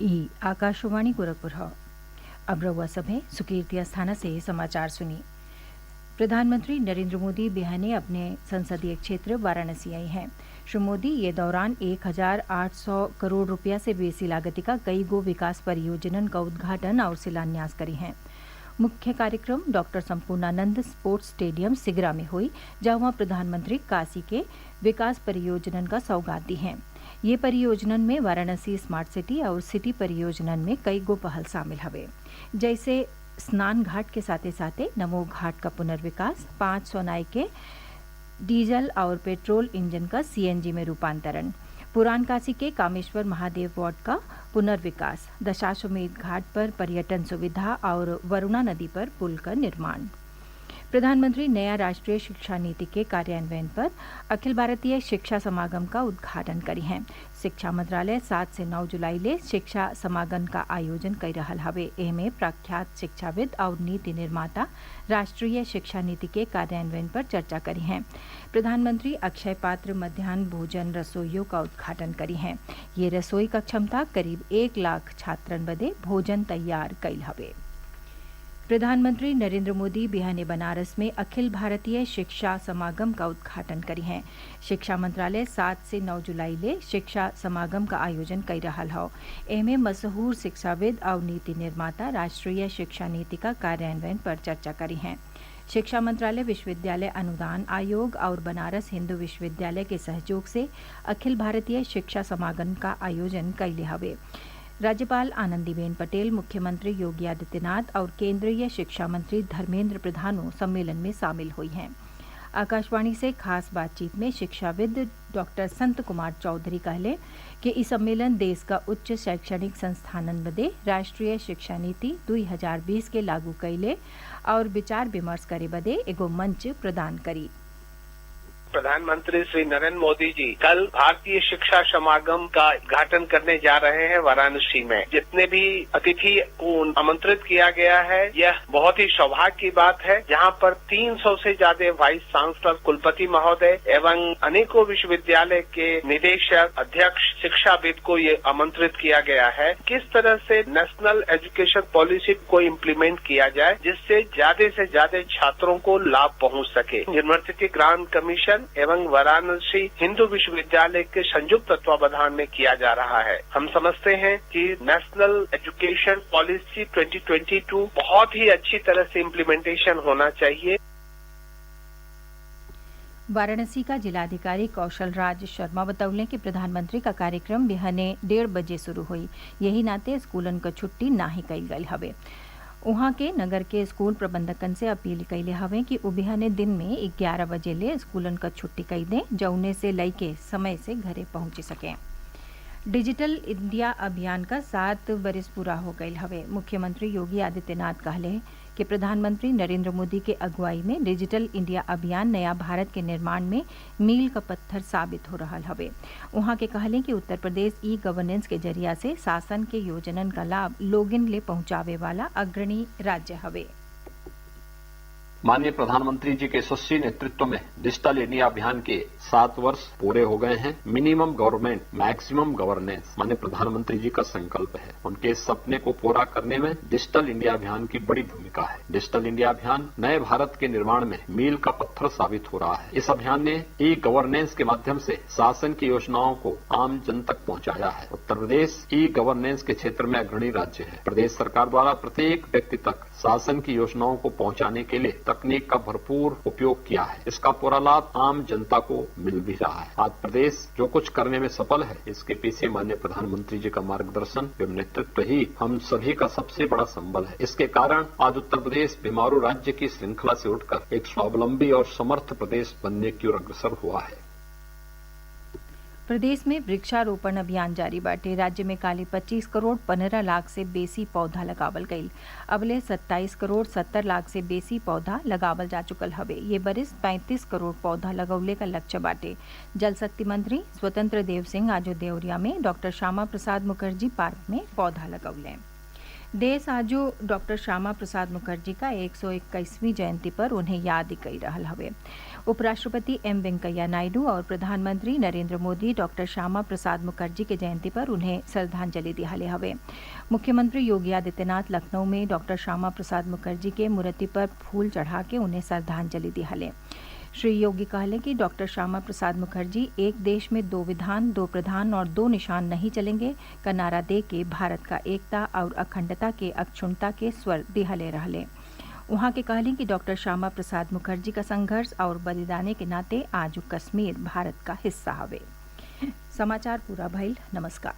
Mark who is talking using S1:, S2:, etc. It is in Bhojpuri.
S1: ई आकाशवाणी गोरखपुर है। अब रउआ सभे सुकीर्ति अस्थाना से समाचार सुनी। प्रधानमंत्री नरेंद्र मोदी बिहाने अपने संसदीय क्षेत्र वाराणसी आई हैं। श्री मोदी ये दौरान 1,800 करोड़ रुपया से बेसी लागत का कई गो विकास परियोजनन का उद्घाटन और शिलान्यास करी हैं। मुख्य कार्यक्रम डॉक्टर संपूर्णानंद स्पोर्ट्स स्टेडियम सिगरा में हुई, जहां प्रधानमंत्री काशी के विकास परियोजनन का सौगात दी हैं। ये परियोजनन में वाराणसी स्मार्ट सिटी और सिटी परियोजनन में कई गो पहल शामिल हवे, जैसे स्नान घाट के साथे साथे नमो घाट का पुनर्विकास, 500 नाई के डीजल और पेट्रोल इंजन का सीएनजी में रूपांतरण, पुरान काशी के कामेश्वर महादेव वार्ड का पुनर्विकास, दशाश्वमेध घाट पर पर्यटन सुविधा और वरुणा नदी पर पुल का निर्माण। प्रधानमंत्री नया राष्ट्रीय शिक्षा नीति के कार्यान्वयन पर अखिल भारतीय शिक्षा समागम का उद्घाटन करी हैं। शिक्षा मंत्रालय 7 से 9 जुलाई ले शिक्षा समागम का आयोजन कर रहल हवे। एमे प्रख्यात शिक्षाविद और नीति निर्माता राष्ट्रीय शिक्षा नीति के कार्यान्वयन पर चर्चा करी हैं। प्रधानमंत्री अक्षय पात्र मध्याह्न भोजन रसोइयों का उद्घाटन करी हैं। ये रसोई का क्षमता करीब 1 लाख छात्रन बदे भोजन तैयार कईल हवे। प्रधानमंत्री नरेंद्र मोदी बिहाने बनारस में अखिल भारतीय शिक्षा समागम का उद्घाटन करी हैं। शिक्षा मंत्रालय 7 से 9 जुलाई ले शिक्षा समागम का आयोजन कर रहल हौ। एमे मशहूर शिक्षाविद और नीति निर्माता राष्ट्रीय शिक्षा नीति का कार्यान्वयन पर चर्चा करी हैं। शिक्षा मंत्रालय, विश्वविद्यालय अनुदान आयोग और बनारस हिंदू विश्वविद्यालय के सहयोग से अखिल भारतीय शिक्षा समागम का आयोजन कैले हवे। राज्यपाल आनंदीबेन पटेल, मुख्यमंत्री योगी आदित्यनाथ और केंद्रीय शिक्षा मंत्री धर्मेंद्र प्रधानों सम्मेलन में शामिल हुई हैं। आकाशवाणी से खास बातचीत में शिक्षाविद डॉक्टर संत कुमार चौधरी कहले कि इस सम्मेलन देश का उच्च शैक्षणिक संस्थानन बदे राष्ट्रीय शिक्षा नीति 2020 के लागू कैले और विचार विमर्श करे बदे एगो मंच प्रदान करी।
S2: प्रधानमंत्री श्री नरेंद्र मोदी जी कल भारतीय शिक्षा समागम का उद्घाटन करने जा रहे हैं वाराणसी में। जितने भी अतिथि को आमंत्रित किया गया है, यह बहुत ही सौभाग्य की बात है, जहां पर 300 से ज्यादा वाइस चांसलर, कुलपति महोदय एवं अनेकों विश्वविद्यालय के निदेशक, अध्यक्ष, शिक्षाविद को ये आमंत्रित किया गया है। किस तरह से नेशनल एजुकेशन पॉलिसी को इम्प्लीमेंट किया जाए जिससे ज्यादा से ज्यादा छात्रों को लाभ पहुंच सके। यूनिवर्सिटी ग्रांट कमीशन एवं वाराणसी हिंदू विश्वविद्यालय के संयुक्त तत्वावधान में किया जा रहा है। हम समझते हैं कि नेशनल एजुकेशन पॉलिसी 2022 बहुत ही अच्छी तरह से इम्प्लीमेंटेशन होना चाहिए।
S1: वाराणसी का जिलाधिकारी कौशल राज शर्मा बतौले कि प्रधानमंत्री का कार्यक्रम बिहाने 1:30 बजे शुरू हुई। यही नाते स्कूलन क छुट्टी नाही कईल गईल हवे। उहाँ के नगर के स्कूल प्रबंधकन से अपील कैले हवे कि उ बिहाने दिन में 11 बजे ले स्कूलन क छुट्टी कई दें, जौने से लइके समय से घरे पहुंच सकें। डिजिटल इंडिया अभियान का 7 बरिस पूरा हो गईल हवे। मुख्यमंत्री योगी आदित्यनाथ कहले कि प्रधानमंत्री नरेंद्र मोदी के अगुवाई में डिजिटल इंडिया अभियान नया भारत के निर्माण में मील का पत्थर साबित हो रहा हवे। उहाँ के कहले कि उत्तर प्रदेश ई गवर्नेंस के जरिया से शासन के योजनन का लाभ लोगन ले पहुंचावे वाला अग्रणी राज्य हवे।
S3: माननीय प्रधानमंत्री जी के यशस्वी नेतृत्व में डिजिटल इंडिया अभियान के 7 वर्ष पूरे हो गए हैं। मिनिमम गवर्नमेंट मैक्सिमम गवर्नेंस माननीय प्रधानमंत्री जी का संकल्प है। उनके इस सपने को पूरा करने में डिजिटल इंडिया अभियान की बड़ी भूमिका है। डिजिटल इंडिया अभियान नए भारत के निर्माण में मील का पत्थर साबित हो रहा है। इस अभियान ने ई गवर्नेंस के माध्यम से शासन की योजनाओं को आम जन तक पहुंचाया है। उत्तर प्रदेश ई गवर्नेंस के क्षेत्र में अग्रणी राज्य है। प्रदेश सरकार द्वारा प्रत्येक व्यक्ति तक शासन की योजनाओं को पहुंचाने के लिए तकनीक का भरपूर उपयोग किया है। इसका पूरा लाभ आम जनता को मिल भी रहा है। आज प्रदेश जो कुछ करने में सफल है, इसके पीछे माननीय प्रधानमंत्री जी का मार्गदर्शन एवं नेतृत्व ही हम सभी का सबसे बड़ा संबल है। इसके कारण आज उत्तर प्रदेश बीमारू राज्य की श्रृंखला से उठकर एक स्वावलंबी और समर्थ प्रदेश बनने की ओर अग्रसर हुआ है।
S1: प्रदेश में वृक्षारोपण अभियान जारी बाटे। राज्य में काले 25 करोड़ 15 लाख से बेसी पौधा लगावल गईल। अबले 27 करोड़ 70 लाख से बेसी पौधा लगावल जा चुकल हवे। ये बरिस 35 करोड़ पौधा लगौले का लक्ष्य बाटे। जल शक्ति मंत्री स्वतंत्र देव सिंह आज देवरिया में डॉक्टर श्यामा प्रसाद मुखर्जी पार्क में पौधा लगौले। देश आजो डॉक्टर श्यामा प्रसाद मुखर्जी का 121वीं जयंती पर उन्हें याद कई रहल हवे। उपराष्ट्रपति एम वेंकैया नायडू और प्रधानमंत्री नरेंद्र मोदी डॉक्टर श्यामा प्रसाद मुखर्जी के जयंती पर उन्हें श्रद्धांजलि दिहाले हवे। मुख्यमंत्री योगी आदित्यनाथ लखनऊ में डॉक्टर श्यामा प्रसाद मुखर्जी के मूर्ति पर फूल चढ़ा के उन्हें श्रद्धांजलि दिहाले। श्री योगी कहले कि डॉक्टर श्यामा प्रसाद मुखर्जी एक देश में दो विधान, दो प्रधान और दो निशान नहीं चलेंगे का नारा दे के भारत का एकता और अखंडता के अक्षुण्णता के स्वर दिहले रहले। वहां के कहली कि डॉक्टर श्यामा प्रसाद मुखर्जी का संघर्ष और बलिदाने के नाते आज कश्मीर भारत का हिस्सा हवे। समाचार पूरा भइल। नमस्कार।